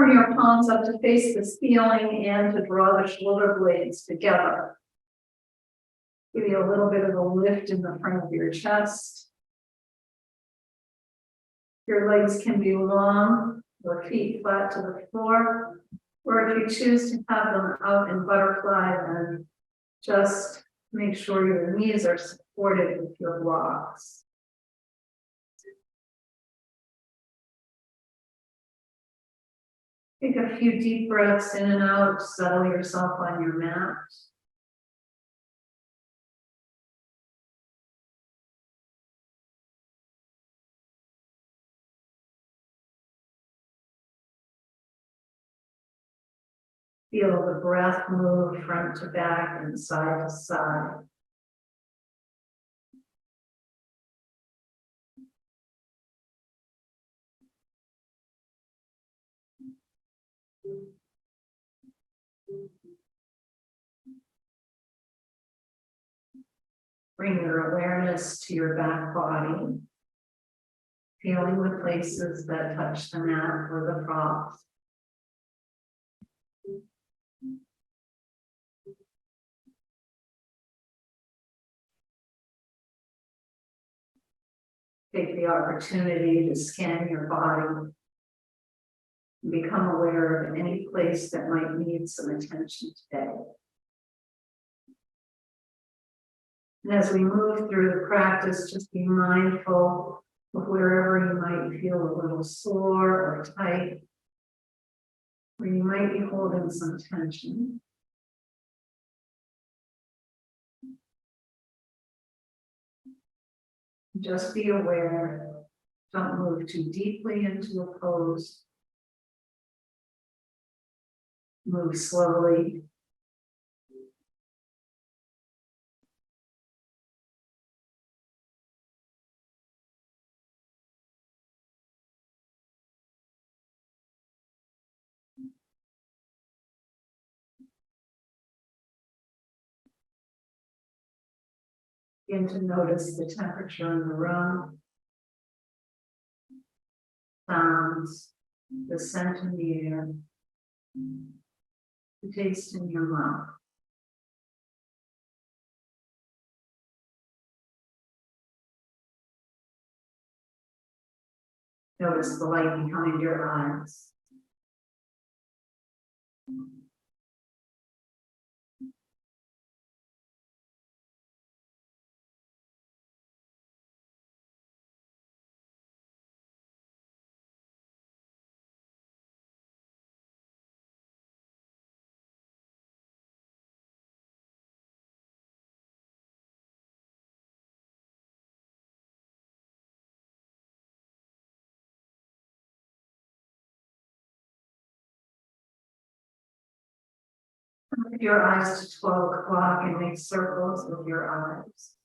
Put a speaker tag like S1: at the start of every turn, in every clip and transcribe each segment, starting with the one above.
S1: Firm your palms up to face the ceiling and to draw the shoulder blades together. Give you a little bit of a lift in the front of your chest. Your legs can be long, your feet flat to the floor, or if you choose to have them out in butterfly, then just make sure your knees are supported with your blocks. Take a few deep breaths in and out, settle yourself on your mat. Feel the breath move front to back and side to side. Bring your awareness to your back body, feeling the places that touch the mat or the props. Take the opportunity to scan your body and become aware of any place that might need some attention today. And as we move through the practice, just be mindful of wherever you might feel a little sore or tight, where you might be holding some tension. Just be aware, don't move too deeply into a pose. Move slowly. Begin to notice the temperature in the room, sounds, the scent in the air, the taste in your mouth. Notice the light behind your eyes. Move your eyes to 12 o'clock and make circles with your eyes.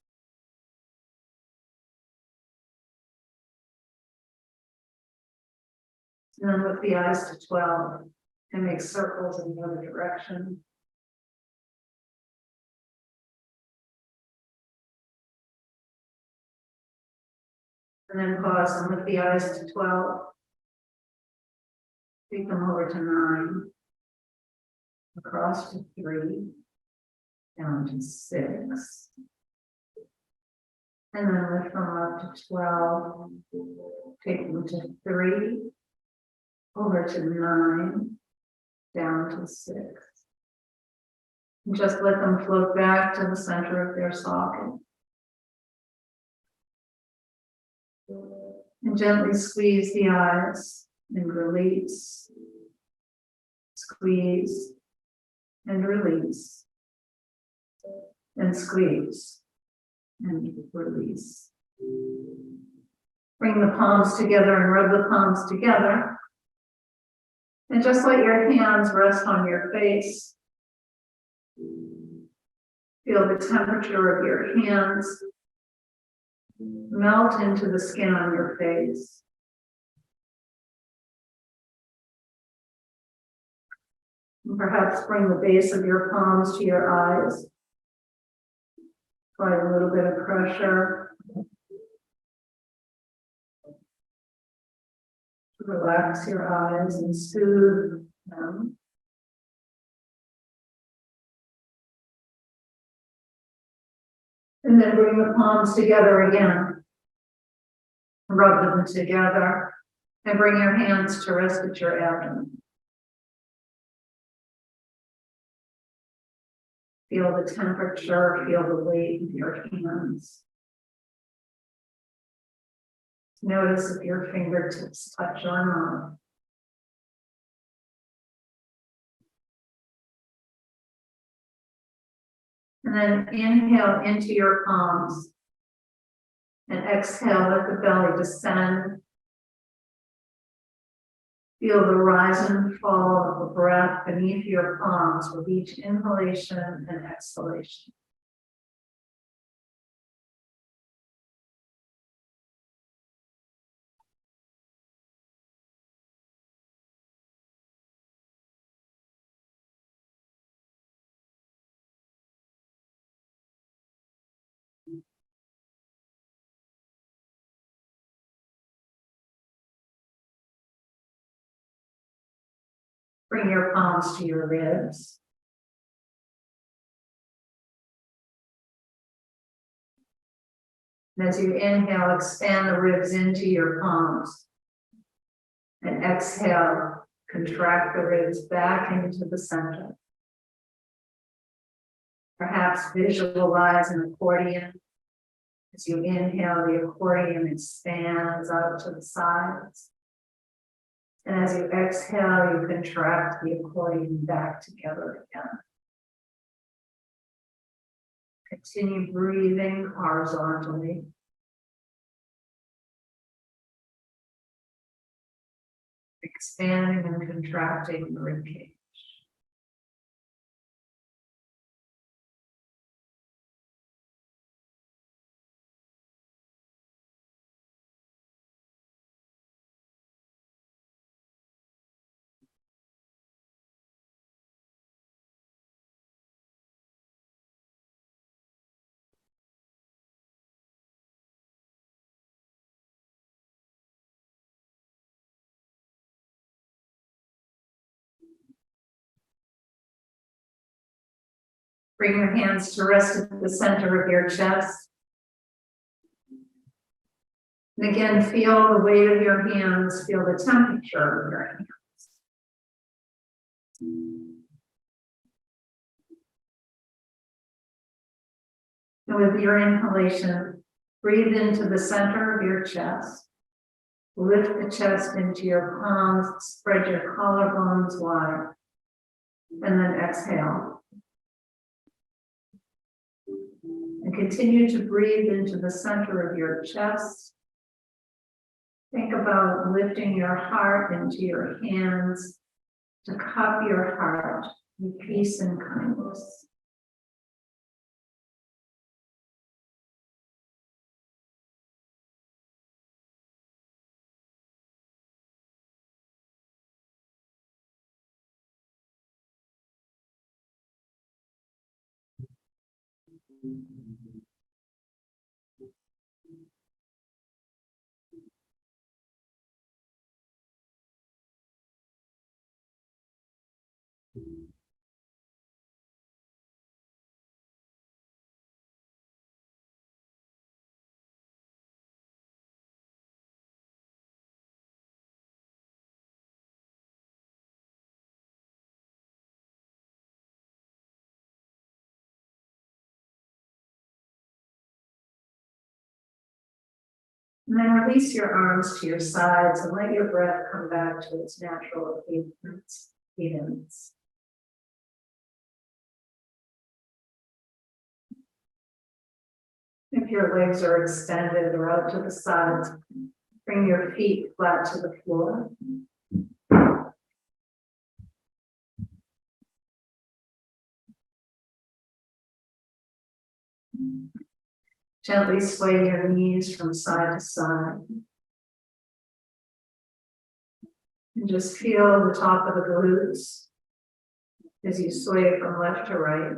S1: And then lift the eyes to 12 and make circles in the other direction. And then pause and lift the eyes to 12. Take them over to 9. Across to 3. Down to 6. And then lift them up to 12. Take them to 3. Over to 9. Down to 6. And just let them float back to the center of their socket. And gently squeeze the eyes and release. Squeeze and release. And squeeze and release. Bring the palms together and rub the palms together. And just let your hands rest on your face. Feel the temperature of your hands melt into the skin on your face. And perhaps bring the base of your palms to your eyes. Apply a little bit of pressure. Relax your eyes and soothe them. And then bring the palms together again. Rub them together and bring your hands to rest at your abdomen. Feel the temperature, feel the weight of your hands. Notice if your fingertips touch or not. And then inhale into your palms and exhale, let the belly descend. Feel the rise and fall of the breath beneath your palms with each inhalation and exhalation. Bring your palms to your ribs. And as you inhale, expand the ribs into your palms. And exhale, contract the ribs back into the center. Perhaps visualize an accordion. As you inhale, the accordion expands out to the sides. And as you exhale, you contract the accordion back together again. Continue breathing horizontally. Expanding and contracting the ribcage. Bring your hands to rest at the center of your chest. And again, feel the weight of your hands, feel the temperature of your hands. And with your inhalation, breathe into the center of your chest. Lift the chest into your palms, spread your collarbones wide, and then exhale. And continue to breathe into the center of your chest. Think about lifting your heart into your hands to cup your heart with peace and kindness. And then release your arms to your sides and let your breath come back to its natural cadence. If your legs are extended or out to the sides, bring your feet flat to the floor. Gently sway your knees from side to side. And just feel the top of the glutes as you sway from left to right.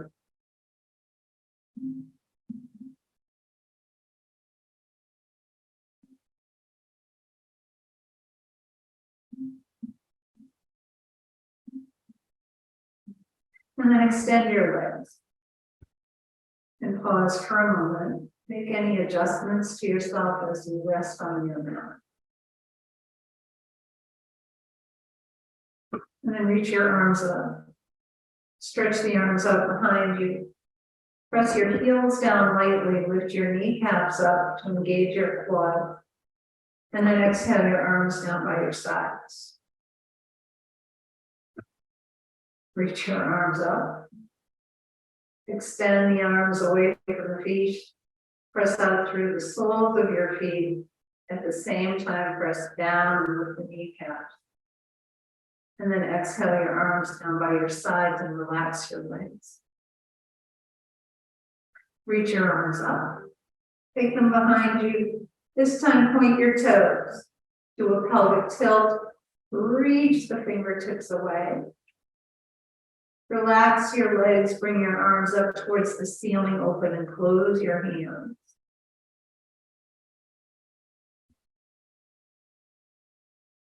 S1: And then extend your legs. And pause for a moment. Make any adjustments to yourself as you rest on your mat. And then reach your arms up. Stretch the arms out behind you. Press your heels down lightly. Lift your kneecaps up to engage your quad. And then exhale your arms down by your sides. Reach your arms up. Extend the arms away from the feet. Press out through the soles of your feet. At the same time, press down with the kneecaps. And then exhale your arms down by your sides and relax your legs. Reach your arms up. Take them behind you. This time, point your toes. Do a pelvic tilt. Reach the fingertips away. Relax your legs. Bring your arms up towards the ceiling. Open and close your hands.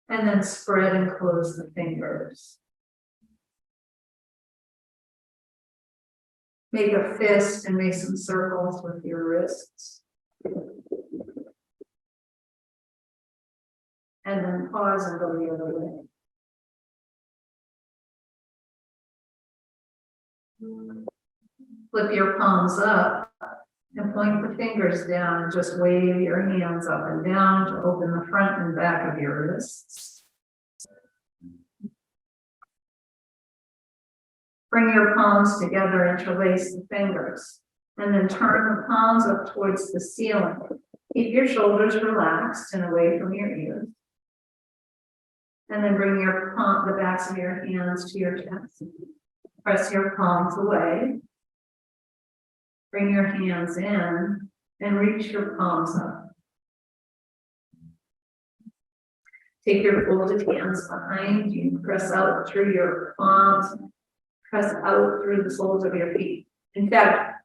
S1: And then spread and close the fingers. Make a fist and make some circles with your wrists. And then pause and go the other way. Flip your palms up and point the fingers down. Just wave your hands up and down to open the front and back of your wrists. Bring your palms together, interlace the fingers, and then turn the palms up towards the ceiling. Keep your shoulders relaxed and away from your ears. And then bring the backs of your hands to your chest. Press your palms away. Bring your hands in and reach your palms up. Take your folded hands behind you. Press out through your palms. Press out through the soles of your feet. In fact,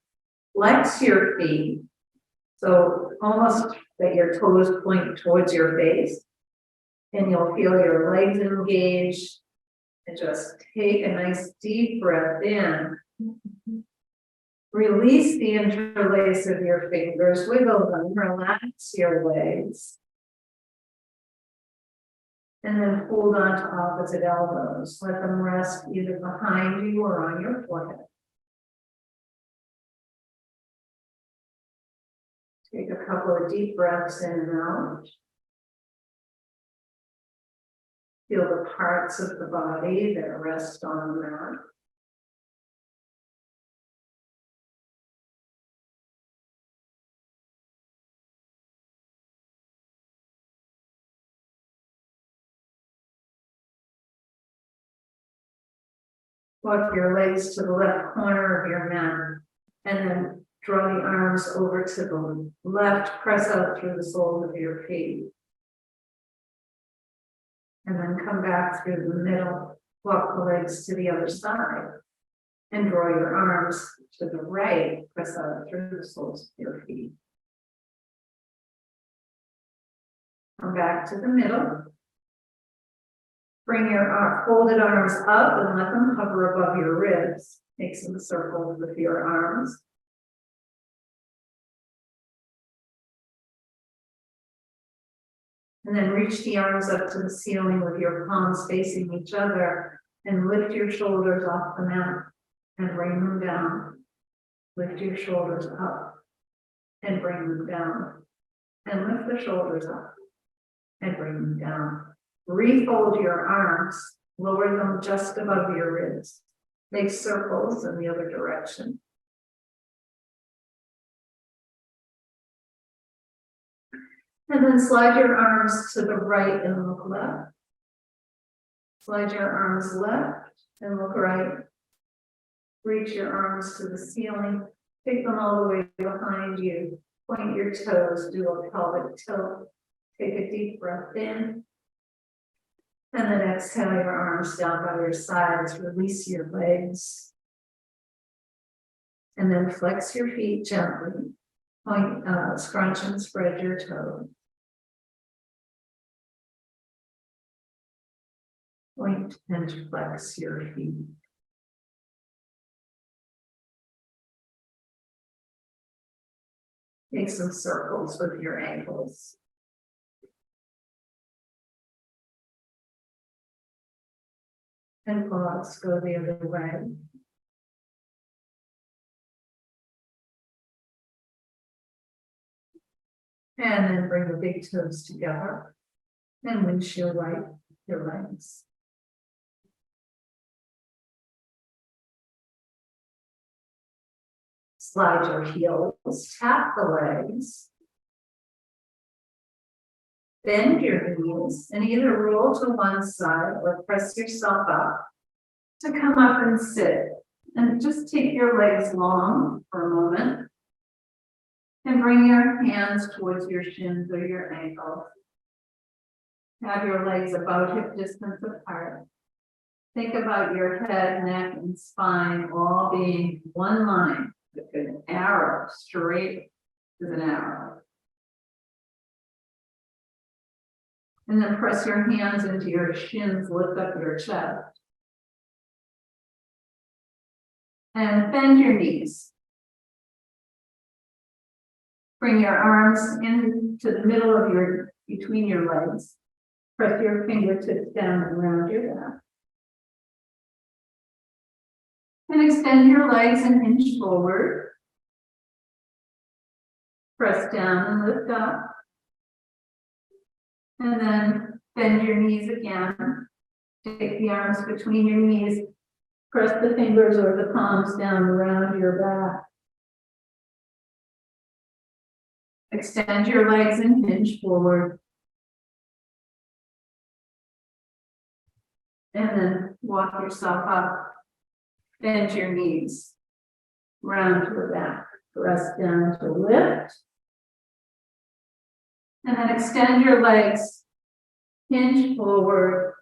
S1: flex your feet. So almost that your toes point towards your face. And you'll feel your legs engaged. And just take a nice deep breath in. Release the interlace of your fingers, wiggle them, relax your legs. And then hold on to opposite elbows. Let them rest either behind you or on your forehead. Take a couple of deep breaths in and out. Feel the parts of the body that rest on the mat. Walk your legs to the left corner of your mat and then draw the arms over to the left, press out through the soles of your feet. And then come back through the middle, walk the legs to the other side and draw your arms to the right, press out through the soles of your feet. Come back to the middle. Bring your folded arms up and let them hover above your ribs. Make some circles with your arms. And then reach the arms up to the ceiling with your palms facing each other and lift your shoulders off the mat and bring them down. Lift your shoulders up and bring them down. And lift the shoulders up and bring them down. Refold your arms, lower them just above your ribs. Make circles in the other direction. And then slide your arms to the right and look left. Slide your arms left and look right. Reach your arms to the ceiling. Take them all the way behind you. Point your toes, do a pelvic tilt. Take a deep breath in. And then exhale your arms down by your sides. Release your legs. And then flex your feet gently. Point, scrunch and spread your toes. Point and flex your feet. Make some circles with your ankles. And pause, go the other way. And then bring the big toes together and windshield right your legs. Slide your heels, tap the legs. Bend your knees and either roll to one side or press yourself up to come up and sit. And just take your legs long for a moment. And bring your hands towards your shins or your ankles. Have your legs about hip distance apart. Think about your head, neck, and spine all being one line, like an arrow, straight as an arrow. And then press your hands into your shins, lift up your chest. And bend your knees. Bring your arms into the middle of between your legs. Press your fingertips down around your back. And extend your legs and hinge forward. Press down and lift up. And then bend your knees again. Take the arms between your knees. Press the fingers or the palms down around your back. Extend your legs and hinge forward. And then walk yourself up. Bend your knees. Round to the back. Press down to lift. And then extend your legs. Hinge forward.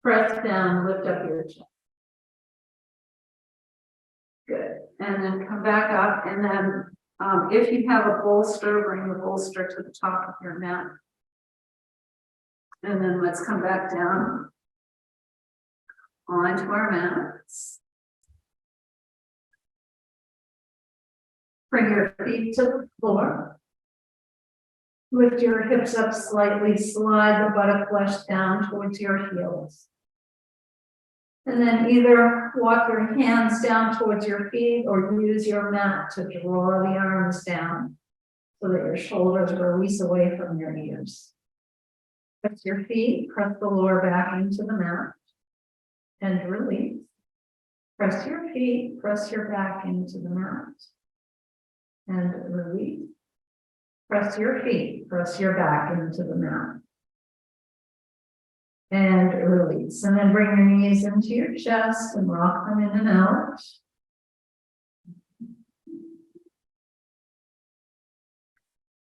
S1: Press down, lift up your chest. Good. And then come back up. And then if you have a bolster, bring the bolster to the top of your mat. And then let's come back down onto our mats. Bring your feet to the floor. Lift your hips up slightly, slide the buttock flesh down towards your heels. And then either walk your hands down towards your feet or use your mat to draw the arms down so that your shoulders release away from your ears. Press your feet, press the lower back into the mat and release. Press your feet, press your back into the mat and release. Press your feet, press your back into the mat and release. And then bring your knees into your chest and rock them in and out.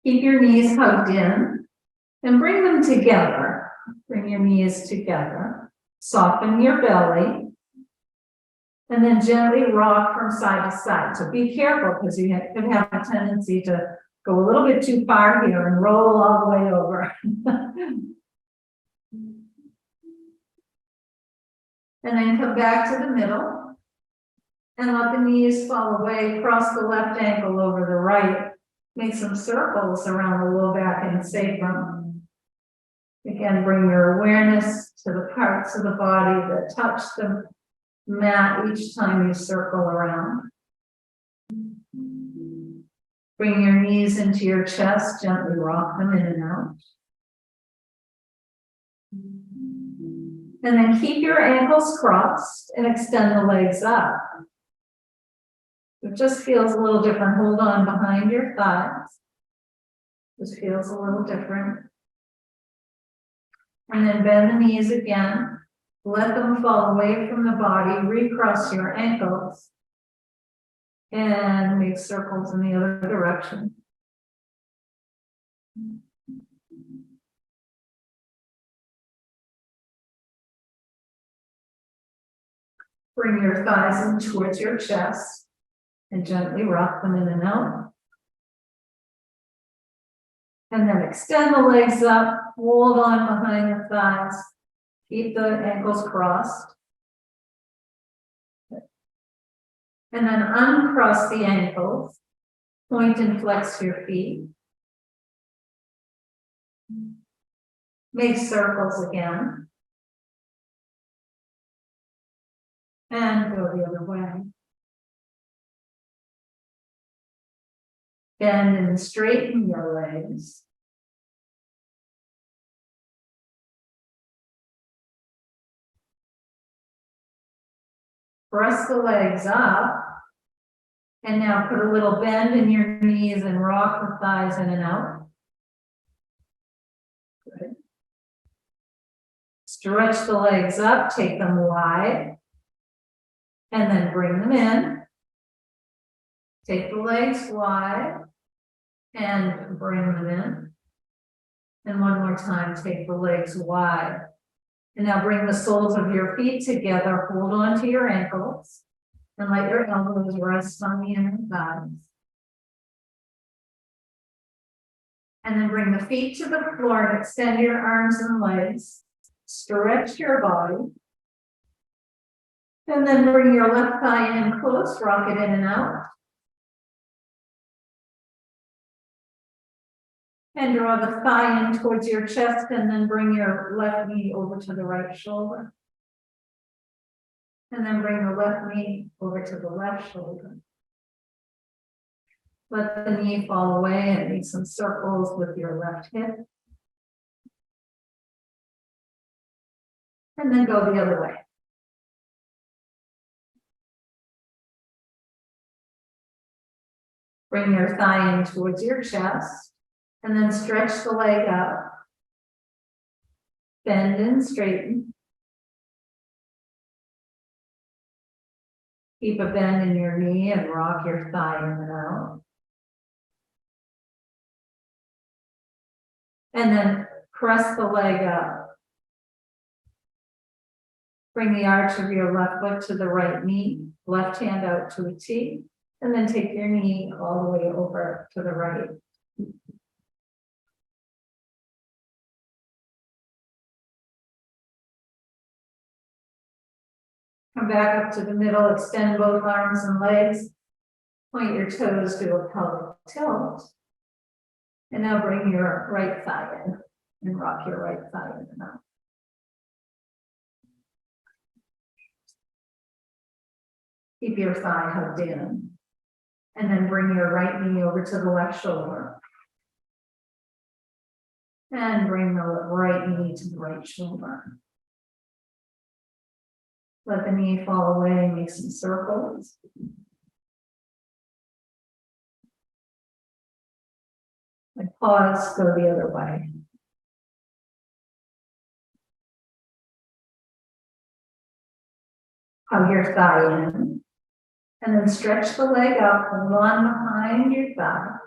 S1: Keep your knees hugged in and bring them together. Bring your knees together. Soften your belly. And then gently rock from side to side. So be careful because you could have a tendency to go a little bit too far here and roll all the way over. And then come back to the middle and let the knees fall away. Cross the left ankle over the right. Make some circles around the low back and sacrum. Again, bring your awareness to the parts of the body that touch the mat each time you circle around. Bring your knees into your chest, gently rock them in and out. And then keep your ankles crossed and extend the legs up. It just feels a little different. Hold on behind your thighs. Just feels a little different. And then bend the knees again. Let them fall away from the body. Recross your ankles. And make circles in the other direction. Bring your thighs in towards your chest and gently rock them in and out. And then extend the legs up, hold on behind the thighs, keep the ankles crossed. And then uncross the ankles, Point and flex your feet. Make circles again. And go the other way. Bend and straighten your legs. Press the legs up. And now put a little bend in your knees and rock the thighs in and out. Good. Stretch the legs up, take them wide. And then bring them in. Take the legs wide and bring them in. And one more time, take the legs wide. And now bring the soles of your feet together, hold on to your ankles, and let your elbows rest on the inner thighs. And then bring the feet to the floor and extend your arms and legs. Stretch your body. And then bring your left thigh in close, rock it in and out. And draw the thigh in towards your chest and then bring your left knee over to the right shoulder. And then bring the left knee over to the left shoulder. Let the knee fall away and make some circles with your left hip. And then go the other way. Bring your thigh in towards your chest. And then stretch the leg up. Bend and straighten. Keep a bend in your knee and rock your thigh in and out. And then press the leg up. Bring the arch of your left foot to the right knee, left hand out to a T, and then take your knee all the way over to the right. Come back up to the middle, extend both arms and legs. Point your toes to a pelvic tilt. And now bring your right thigh in and rock your right thigh in and out. Keep your thigh hugged in. And then bring your right knee over to the left shoulder. And bring the right knee to the right shoulder. Let the knee fall away, make some circles. And pause, go the other way. Hug your thigh in. And then stretch the leg up, hold on behind your thigh.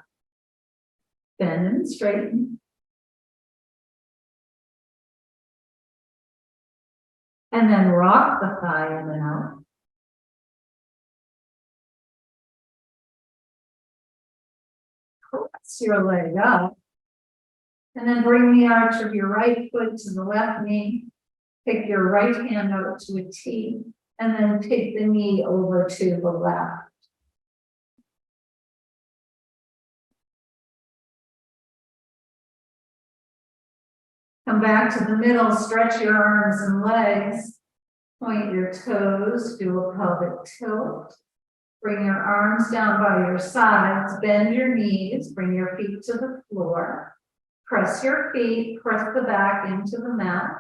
S1: Bend and straighten. And then rock the thigh in and out. Press your leg up. And then bring the arch of your right foot to the left knee. Take your right hand out to a T. And then take the knee over to the left. Come back to the middle, stretch your arms and legs. Point your toes, do a pelvic tilt. Bring your arms down by your sides, bend your knees, bring your feet to the floor. Press your feet, press the back into the mat.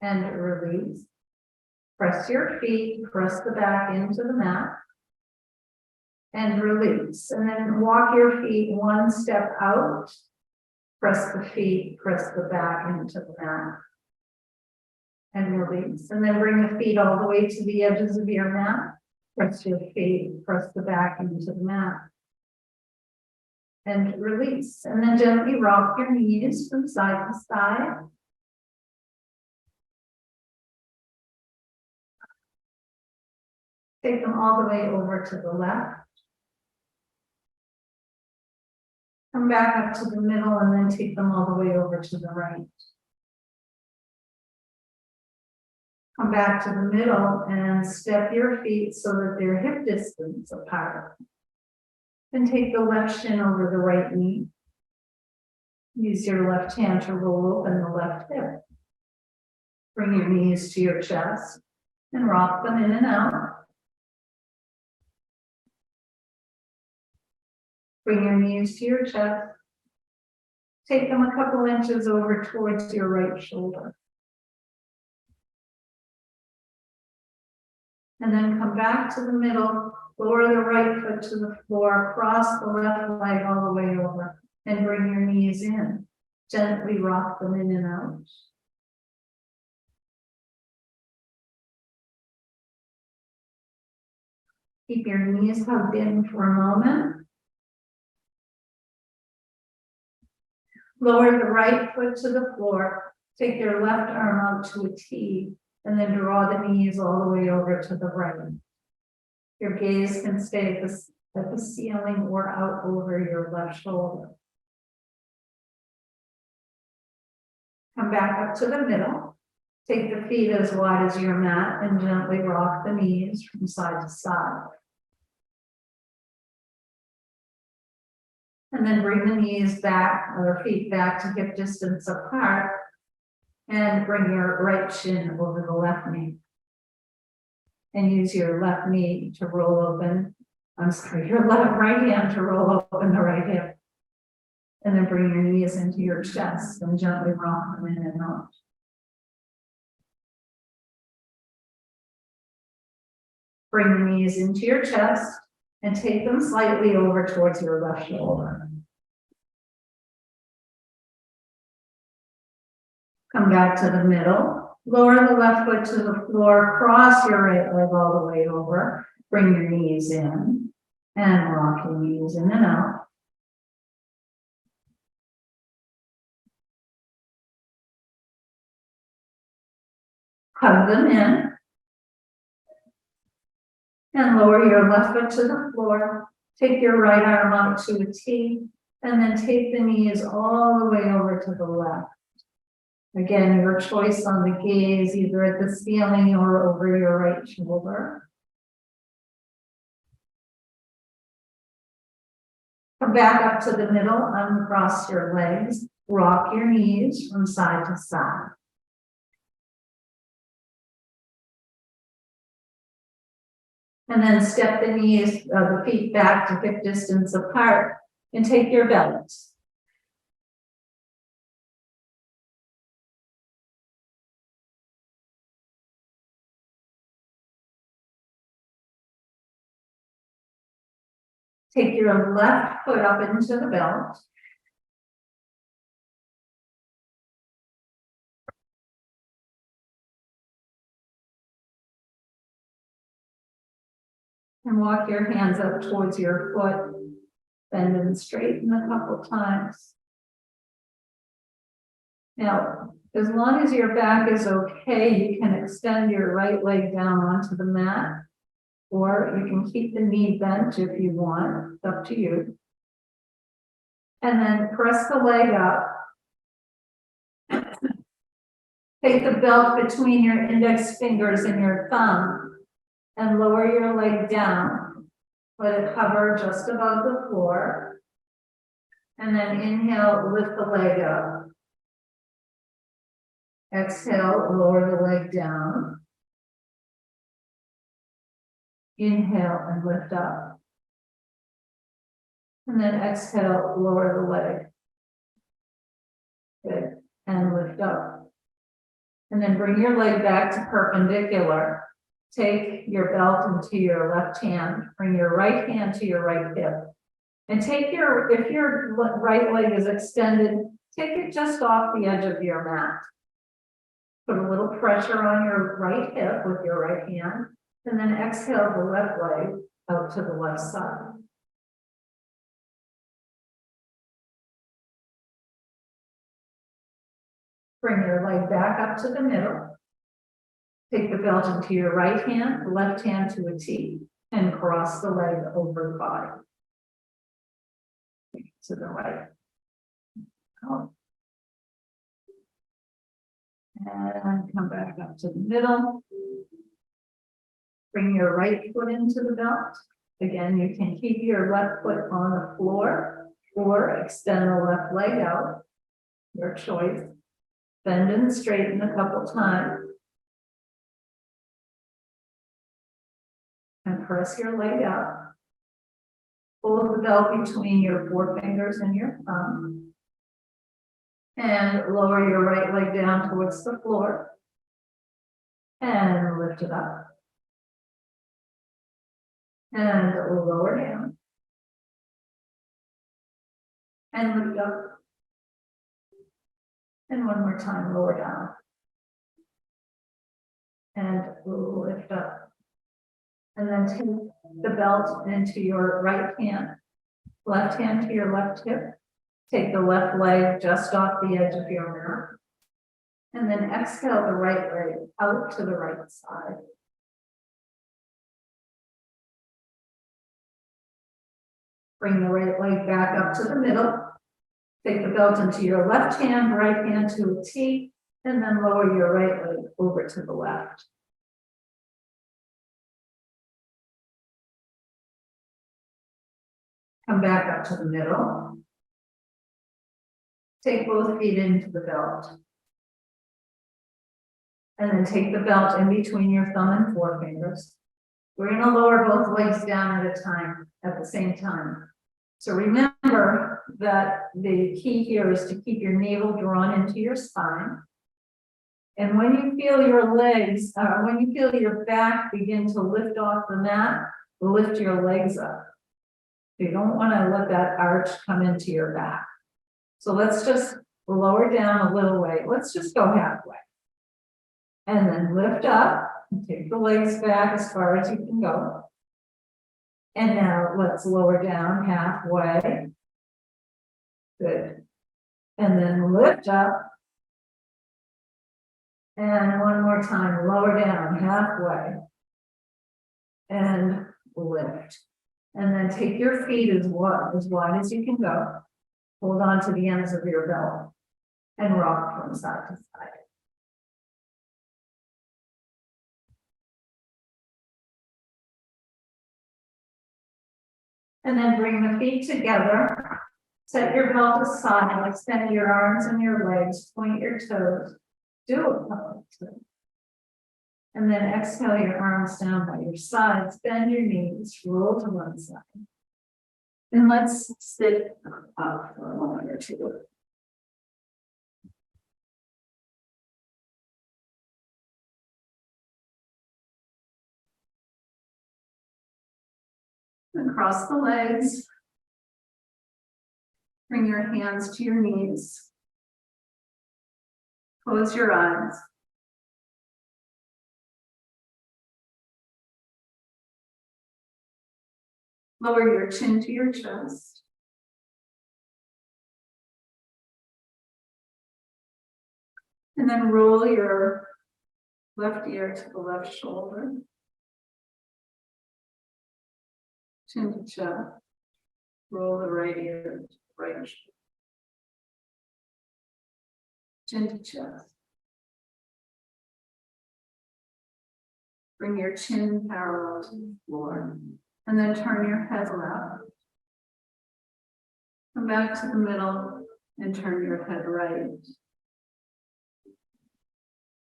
S1: And release. Press your feet, press the back into the mat. And release. And then walk your feet one step out. Press the feet, press the back into the mat. And release. And then bring the feet all the way to the edges of your mat. Press your feet, press the back into the mat. And release. And then gently rock your knees from side to side. Take them all the way over to the left. Come back up to the middle and then take them all the way over to the right. Come back to the middle and step your feet so that they're hip distance apart. Then take the left shin over the right knee. Use your left hand to roll open the left hip. Bring your knees to your chest and rock them in and out. Bring your knees to your chest. Take them a couple inches over towards your right shoulder. And then come back to the middle, lower the right foot to the floor, cross the left leg all the way over, and bring your knees in. Gently rock them in and out. Keep your knees hugged in for a moment. Lower the right foot to the floor. Take your left arm out to a T, and then draw the knees all the way over to the right. Your gaze can stay at the ceiling or out over your left shoulder. Come back up to the middle. Take the feet as wide as your mat and gently rock the knees from side to side. And then bring the knees back or feet back to hip distance apart and bring your right shin over the left knee. And use your left knee to roll open. Your right hand to roll open the right hip. And then bring your knees into your chest and gently rock them in and out. Bring the knees into your chest and take them slightly over towards your left shoulder. Come back to the middle. Lower the left foot to the floor. Cross your right leg all the way over. Bring your knees in and rock your knees in and out. Hug them in. And lower your left foot to the floor. Take your right arm out to a T, and then take the knees all the way over to the left. Again, your choice on the gaze, either at the ceiling or over your right shoulder. Come back up to the middle, uncross your legs, rock your knees from side to side. And then step the knees, the feet back to hip distance apart and take your belt. Take your left foot up into the belt. And walk your hands up towards your foot. Bend and straighten a couple times. Now, as long as your back is okay, you can extend your right leg down onto the mat, or you can keep the knee bent if you want. It's up to you. And then press the leg up. Take the belt between your index fingers and your thumb and lower your leg down. Let it hover just above the floor. And then inhale, lift the leg up. Exhale, lower the leg down. Inhale and lift up. And then exhale, lower the leg. Good. And lift up. And then bring your leg back to perpendicular. Take your belt into your left hand. Bring your right hand to your right hip. And take if your right leg is extended, take it just off the edge of your mat. Put a little pressure on your right hip with your right hand. And then exhale the left leg out to the left side. Bring your leg back up to the middle. Take the belt into your right hand, left hand to a T, and cross the leg over the body. To the right. And come back up to the middle. Bring your right foot into the belt. Again, you can keep your left foot on the floor or extend the left leg out, your choice. Bend and straighten a couple times. And press your leg out. Pull the belt between your forefingers and your thumb. And lower your right leg down towards the floor. And lift it up. And lower down. And lift up. And one more time, lower down. And lift up. And then take the belt into your right hand, left hand to your left hip. Take the left leg just off the edge of your mirror. And then exhale the right leg out to the right side. Bring the right leg back up to the middle. Take the belt into your left hand, right hand to a T, and then lower your right leg over to the left. Come back up to the middle. Take both feet into the belt. And then take the belt in between your thumb and forefingers. We're going to lower both legs down at the same time. So remember that the key here is to keep your navel drawn into your spine. And when you feel your legs, when you feel your back begin to lift off the mat, lift your legs up. You don't want to let that arch come into your back. So let's just lower down a little way. Let's just go halfway. And then lift up and take the legs back as far as you can go. And now let's lower down halfway. Good. And then lift up. And one more time, lower down halfway. And lift. And then take your feet as wide as you can go. Hold on to the ends of your belt and rock from side to side. And then bring the feet together. Set your belt aside, extend your arms and your legs, point your toes. Do a couple of times. And then exhale your arms down by your sides, bend your knees, roll to one side. And let's sit up for a moment or two. And cross the legs. Bring your hands to your knees. Close your eyes. Lower your chin to your chest. And then roll your left ear to the left shoulder. Chin to chest. Roll the right ear to the right shoulder. Chin to chest. Bring your chin parallel to the floor. And then turn your head left. Come back to the middle and turn your head right.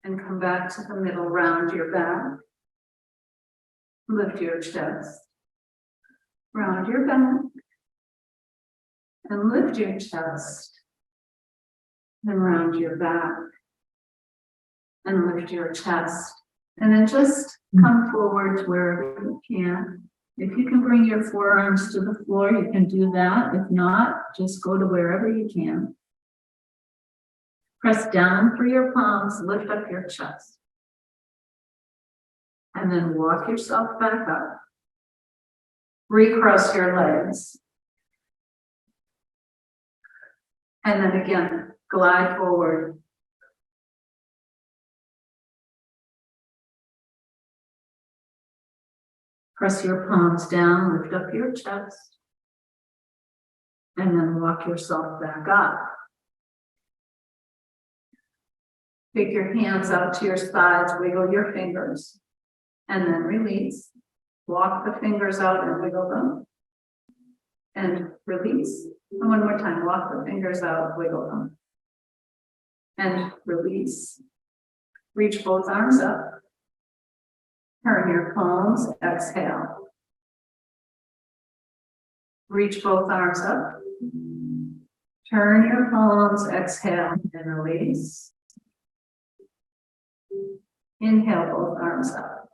S1: And come back to the middle, round your back. Lift your chest. Round your back. And lift your chest. And round your back. And lift your chest. And then just come forward to wherever you can. If you can bring your forearms to the floor, you can do that. If not, just go to wherever you can. Press down through your palms, lift up your chest. And then walk yourself back up. Recross your legs. And then again, glide forward. Press your palms down, lift up your chest, and then walk yourself back up. Take your hands out to your sides, wiggle your fingers, and then release. Walk the fingers out and wiggle them. And release. And one more time, walk the fingers out, wiggle them. And release. Reach both arms up. Turn your palms, exhale. Reach both arms up. Turn your palms, exhale, and release. Inhale, both arms up.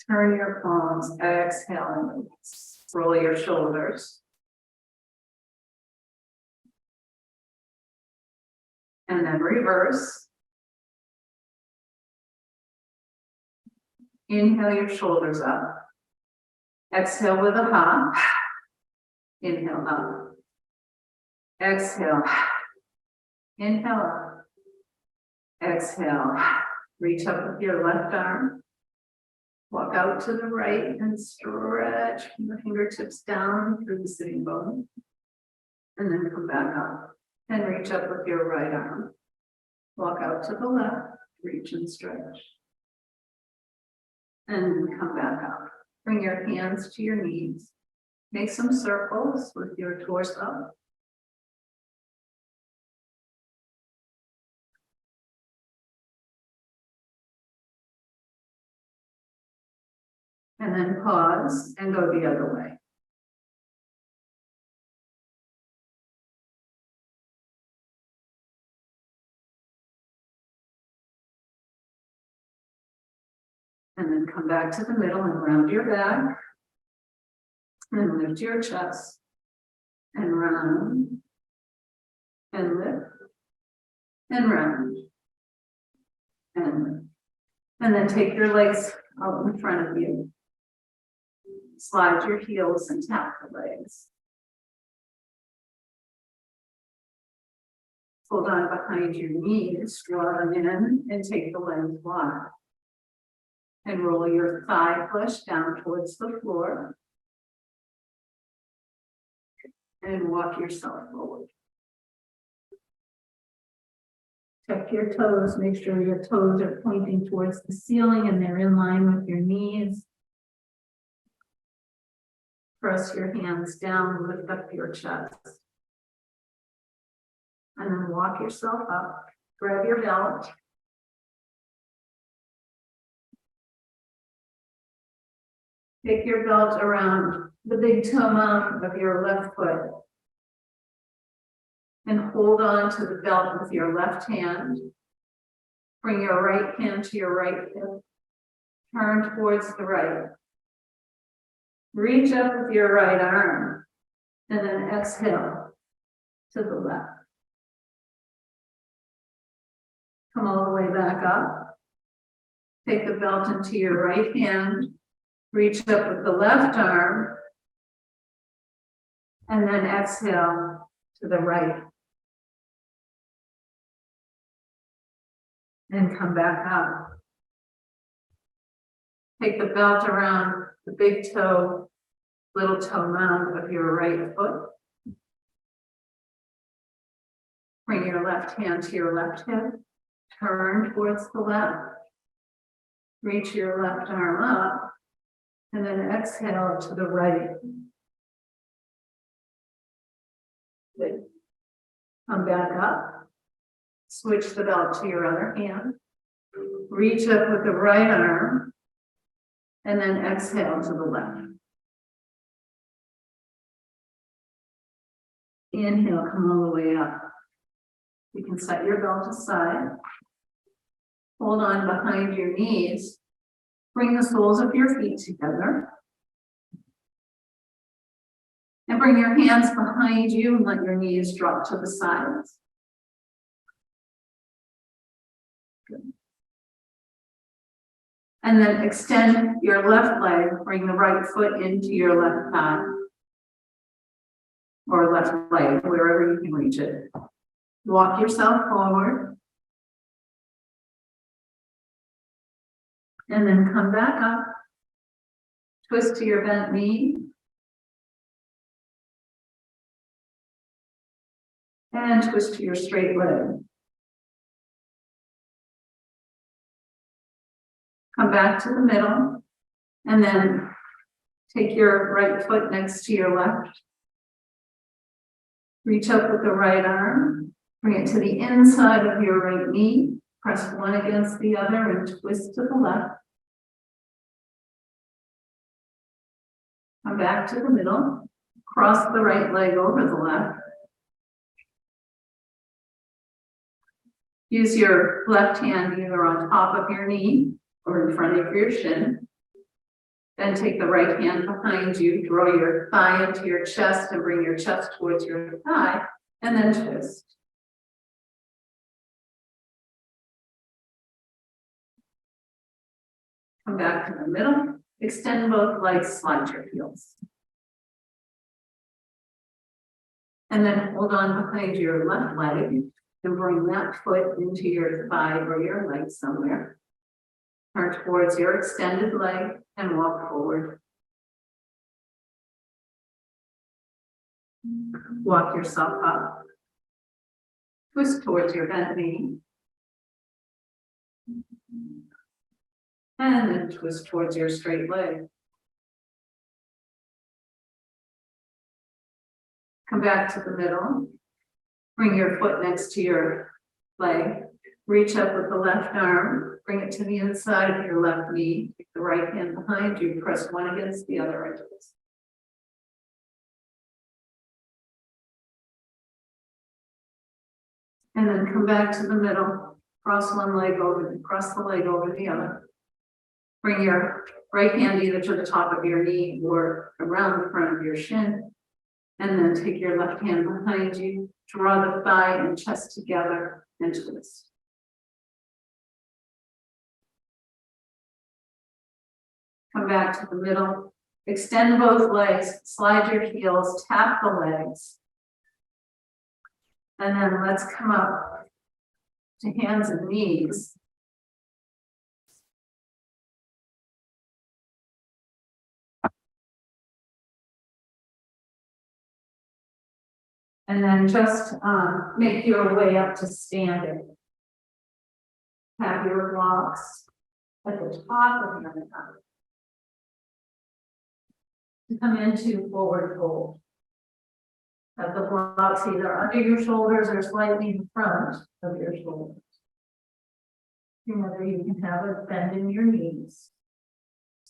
S1: Turn your palms, exhale, and release. Roll your shoulders. And then reverse. Inhale your shoulders up. Exhale with a hop. Inhale up. Exhale. Inhale up. Exhale. Reach up with your left arm. Walk out to the right and stretch the fingertips down through the sitting bone. And then come back up and reach up with your right arm. Walk out to the left, reach and stretch. And come back up. Bring your hands to your knees. Make some circles with your torso. And then pause and go the other way. And then come back to the middle and round your back. And lift your chest. And round. And lift. And round. And lift. And then take your legs out in front of you. Slide your heels and tap the legs. Hold on behind your knees, draw them in and take the legs wide. And roll your thigh flesh down towards the floor. And walk yourself forward. Tuck your toes, make sure your toes are pointing towards the ceiling and they're in line with your knees. Press your hands down, lift up your chest. And then walk yourself up, grab your belt. Take your belt around the big toe mound of your left foot. And hold on to the belt with your left hand. Bring your right hand to your right hip. Turn towards the right. Reach up with your right arm. And then exhale to the left. Come all the way back up. Take the belt into your right hand. Reach up with the left arm. And then exhale to the right. And come back up. Take the belt around the big toe, little toe mound of your right foot. Bring your left hand to your left hip. Turn towards the left. Reach your left arm up. And then exhale to the right. Good. Come back up. Switch the belt to your other hand. Reach up with the right arm. And then exhale to the left. Inhale, come all the way up. You can set your belt aside. Hold on behind your knees. Bring the soles of your feet together. And bring your hands behind you and let your knees drop to the sides. Good. And then extend your left leg, bring the right foot into your left thigh. Or left leg, wherever you can reach it. Walk yourself forward. And then come back up. Twist to your bent knee. And twist to your straight leg. Come back to the middle. And then Take your right foot next to your left. Reach up with the right arm. Bring it to the inside of your right knee. Press one against the other and twist to the left. Come back to the middle. Cross the right leg over the left. Use your left hand either on top of your knee or in front of your shin. Then take the right hand behind you, draw your thigh into your chest and bring your chest towards your thigh, and then twist. Come back to the middle, extend both legs, slide your heels. And then hold on behind your left leg and bring that foot into your thigh or your leg somewhere. Turn towards your extended leg and walk forward. Walk yourself up. Twist towards your bent knee. And then twist towards your straight leg. Come back to the middle. Bring your foot next to your leg. Reach up with the left arm. Bring it to the inside of your left knee. Take the right hand behind you. Press one against the other and twist. And then come back to the middle. Cross one leg over, cross the leg over the other. Bring your right hand either to the top of your knee or around the front of your shin. And then take your left hand behind you. Draw the thigh and chest together and twist. Come back to the middle. Extend both legs, slide your heels, tap the legs. And then let's come up to hands and knees. And then just make your way up to standing. Have your blocks at the top of your mat. To come into forward fold. Have the blocks either under your shoulders or slightly in front of your shoulders. Remember, you can have a bend in your knees.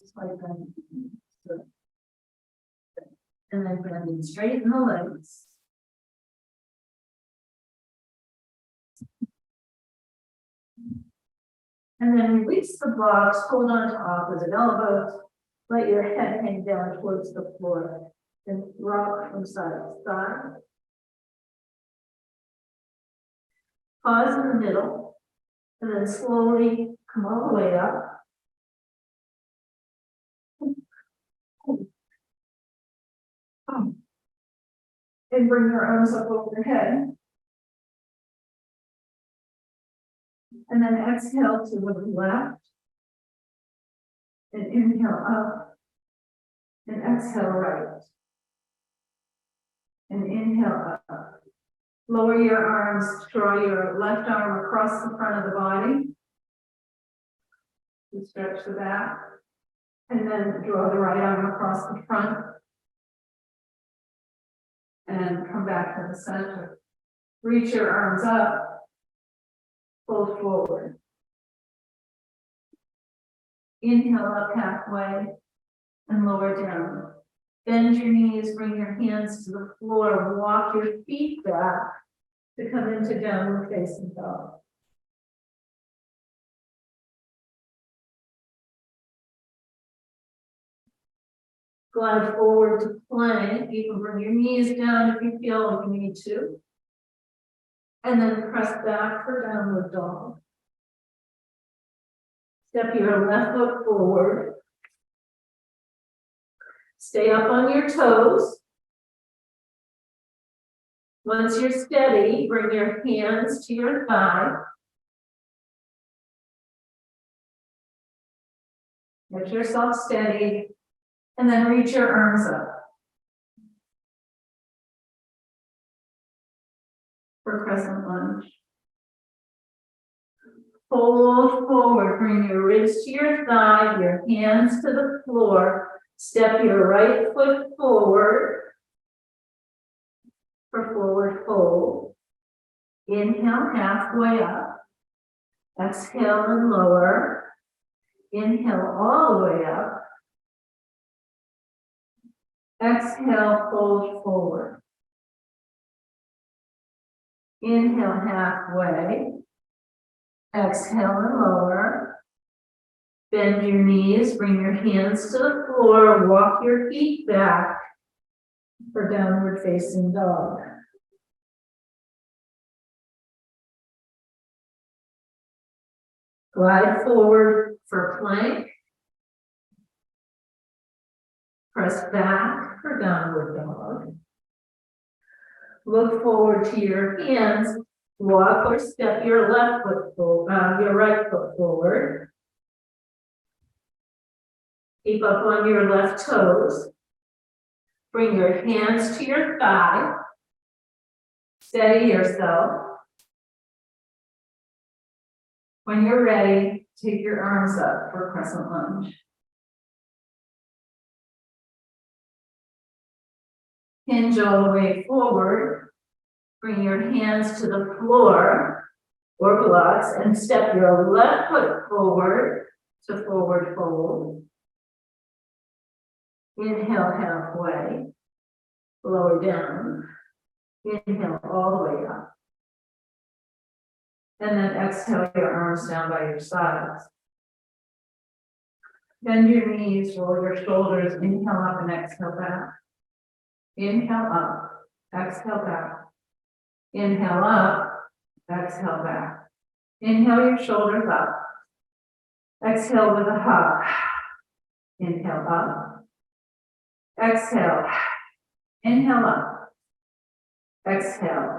S1: Just like that. And then bending straight in the legs. And then release the blocks, hold on to opposite elbows. Let your head hang down towards the floor and rock from side to side. Pause in the middle and then slowly come all the way up. And bring your arms up over your head. And then exhale to the left. And inhale up. And exhale right. And inhale up. Lower your arms, draw your left arm across the front of the body. You stretch the back. And then draw the right arm across the front. And come back to the center. Reach your arms up. Fold forward. Inhale up halfway and lower down. Bend your knees, bring your hands to the floor, walk your feet back to come into downward facing dog. Glide forward to plank. You can bring your knees down if you feel like you need to. And then press back for downward dog. Step your left foot forward. Stay up on your toes. Once you're steady, bring your hands to your thigh. Get yourself steady, and then reach your arms up. For crescent lunge. Fold forward, bring your ribs to your thigh, your hands to the floor, Step your right foot forward for forward fold. Inhale halfway up. Exhale and lower. Inhale all the way up. Exhale, fold forward. Inhale halfway. Exhale and lower. Bend your knees, bring your hands to the floor, walk your feet back for downward facing dog. Glide forward for plank. Press back for downward dog. Look forward to your hands. Walk or step your left foot forward, your right foot forward. Keep up on your left toes. Bring your hands to your thigh. Steady yourself. When you're ready, take your arms up for crescent lunge. Hinge all the way forward. Bring your hands to the floor or blocks and step your left foot forward to forward fold. Inhale halfway, lower down. Inhale all the way up. And then exhale your arms down by your sides. Bend your knees, roll your shoulders, inhale up and exhale back. Inhale up, exhale back. Inhale up, exhale back. Inhale your shoulders up. Exhale with a hug. Inhale up. Exhale. Inhale up. Exhale.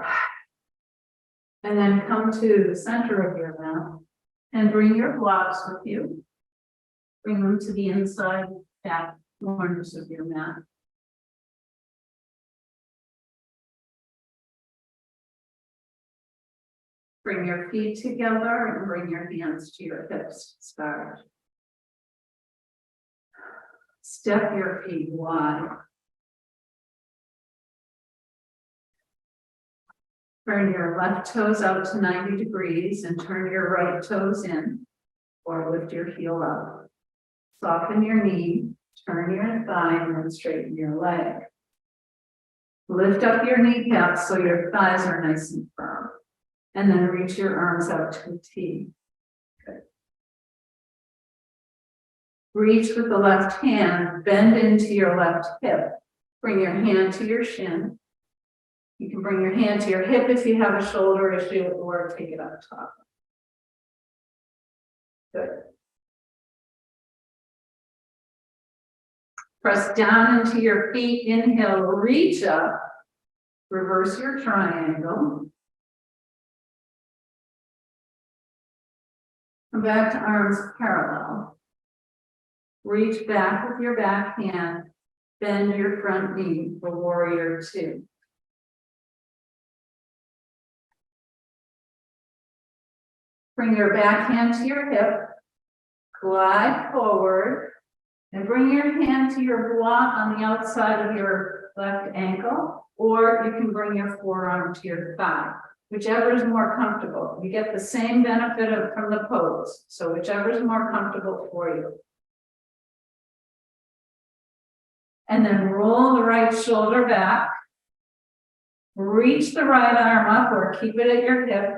S1: And then come to the center of your mat and bring your blocks with you. Bring them to the inside back corners of your mat. Bring your feet together and bring your hands to your hips to start. Step your feet wide. Turn your left toes out to 90 degrees and turn your right toes in, or lift your heel up. Soften your knee, turn your thigh, and then straighten your leg. Lift up your kneecaps so your thighs are nice and firm. And then reach your arms out to a T. Good. Reach with the left hand, bend into your left hip. Bring your hand to your shin. You can bring your hand to your hip if you have a shoulder issue, or take it up top. Good. Press down into your feet. Inhale, reach up. Reverse your triangle. Come back to arms parallel. Reach back with your back hand. Bend your front knee for warrior two. Bring your back hand to your hip. Glide forward. And bring your hand to your block on the outside of your left ankle. Or you can bring your forearm to your thigh. Whichever is more comfortable. You get the same benefit from the pose. So whichever is more comfortable for you. And then roll the right shoulder back. Reach the right arm up or keep it at your hip.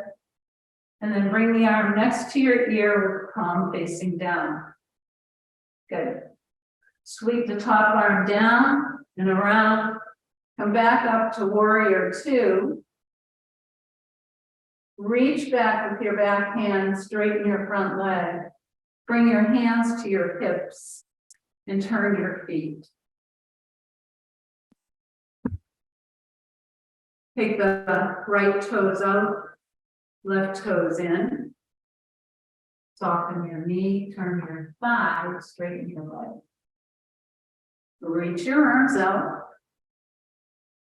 S1: And then bring the arm next to your ear with palm facing down. Good. Sweep the top arm down and around. Come back up to warrior two. Reach back with your back hand, straighten your front leg. Bring your hands to your hips and turn your feet. Take the right toes out, left toes in. Soften your knee, turn your thigh, straighten your leg. Reach your arms out.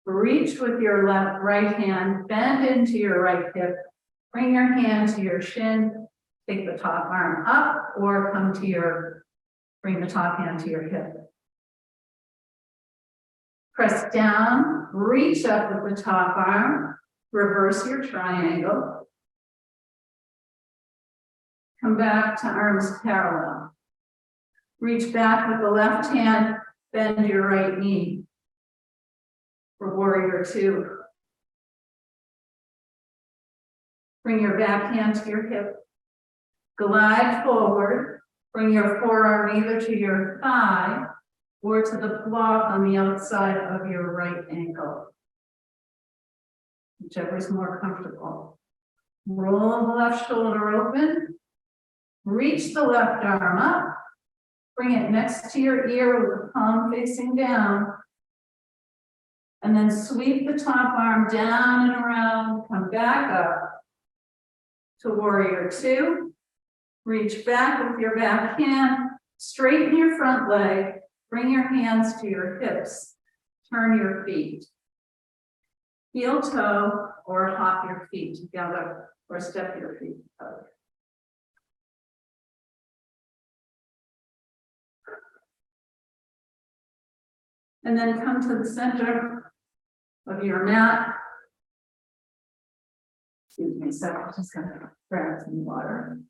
S1: Reach with your right hand, bend into your right hip. Bring your hand to your shin. Take the top arm up or bring the top hand to your hip. Press down, reach up with the top arm, reverse your triangle. Come back to arms parallel. Reach back with the left hand, bend your right knee for warrior two. Bring your back hand to your hip. Glide forward. Bring your forearm either to your thigh or to the block on the outside of your right ankle, whichever is more comfortable. Roll the left shoulder open. Reach the left arm up. Bring it next to your ear with the palm facing down. And then sweep the top arm down and around. Come back up to warrior two. Reach back with your back hand. Straighten your front leg. Bring your hands to your hips. Turn your feet. Heel toe or hop your feet together or step your feet together. And then come to the center of your mat. Excuse me, so I'm just going to grab some water.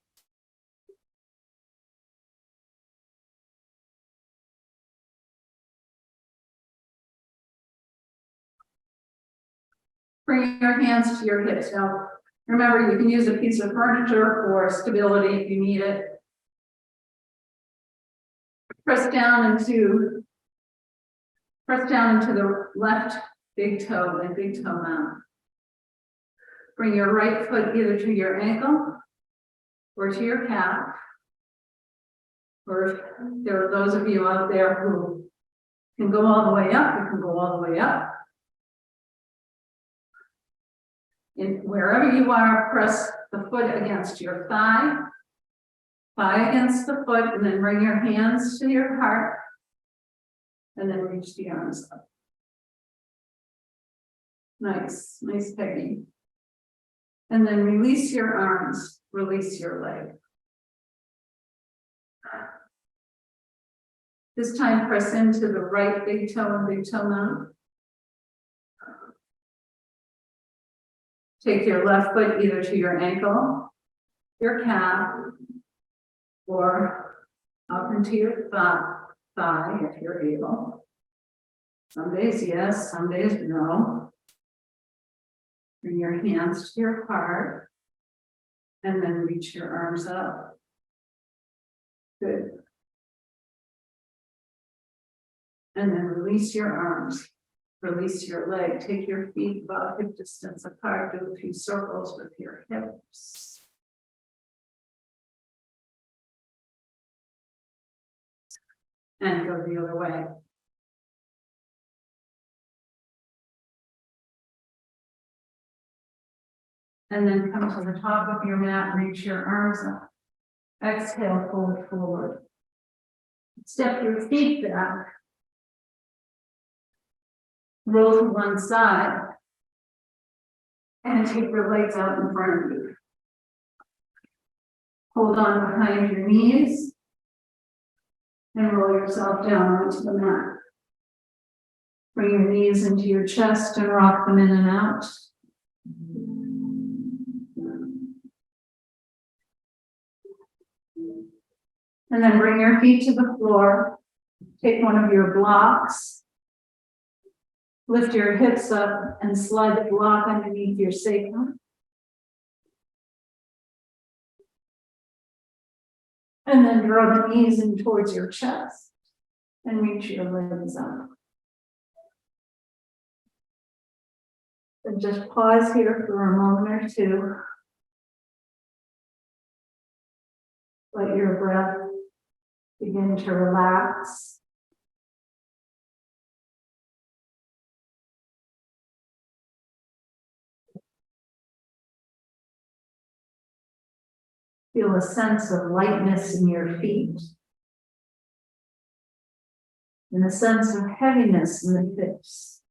S1: Bring your hands to your hips. Now, remember, you can use a piece of furniture for stability if you need it. Press down into the left big toe and big toe mount. Bring your right foot either to your ankle or to your calf. Or if there are those of you out there who can go all the way up, you can go all the way up. And wherever you are, press the foot against your thigh against the foot, and then bring your hands to your heart, and then reach the arms up. Nice, nice pegging. And then release your arms, release your leg. This time, press into the right big toe and big toe mount. Take your left foot either to your ankle, your calf, or up into your thigh if you're able. Some days yes, some days no. Bring your hands to your heart and then reach your arms up. Good. And then release your arms, release your leg. Take your feet about hip distance apart. Do a few circles with your hips. And go the other way. And then come to the top of your mat, reach your arms up. Exhale, fold forward. Step your feet back. Roll to one side. And take your legs out in front of you. Hold on behind your knees. And roll yourself down onto the mat. Bring your knees into your chest and rock them in and out. And then bring your feet to the floor. Take one of your blocks. Lift your hips up and slide the block underneath your sacrum. And then draw the knees in towards your chest and reach your legs up. And just pause here for a moment or two. Let your breath begin to relax. Feel a sense of lightness in your feet. And a sense of heaviness in the hips.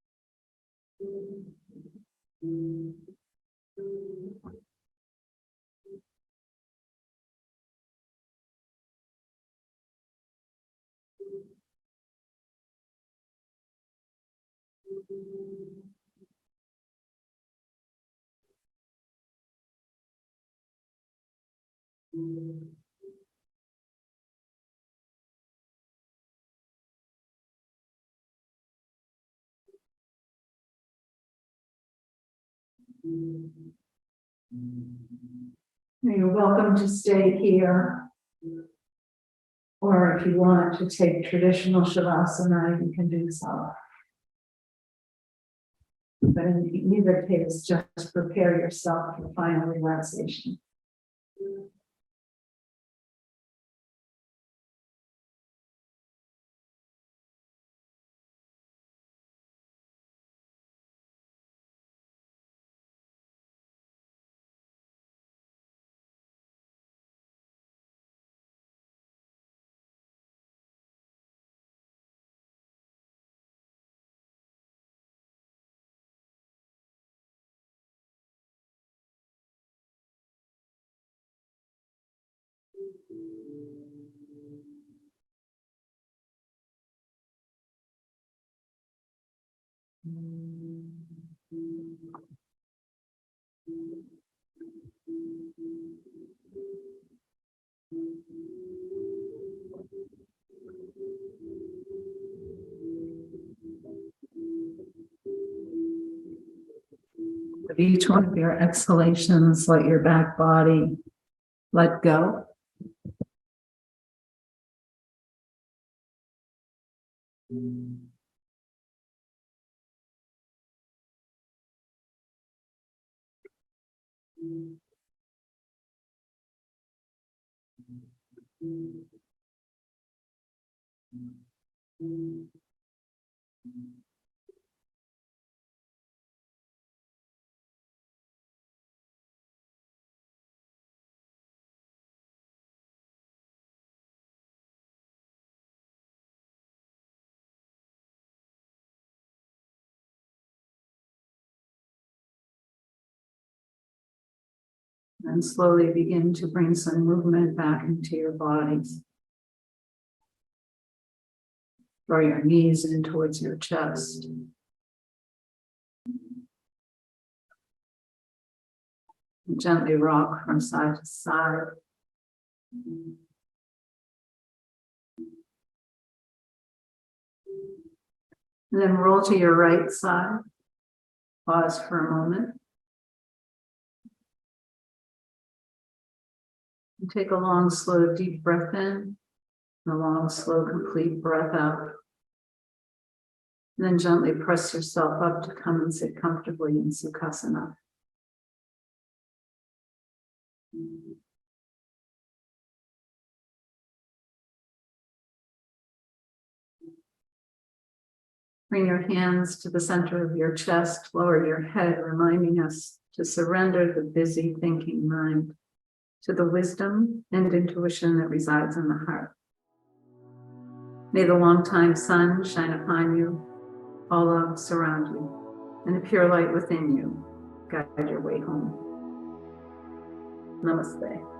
S1: You're welcome to stay here. Or if you want to take traditional Shavasana, you can do so. But in either case, just prepare yourself for final relaxation. With each one of your exhalations, let your back body let go. And slowly begin to bring some movement back into your bodies. Draw your knees in towards your chest. And gently rock from side to side. And then roll to your right side. Pause for a moment. And take a long, slow, deep breath in. And a long, slow, complete breath out. And then gently press yourself up to come and sit comfortably in Sukhasana. Bring your hands to the center of your chest, lower your head, reminding us to surrender the busy thinking mind to the wisdom and intuition that resides in the heart. May the longtime sun shine upon you, all love surround you, and the pure light within you guide your way home. Namaste.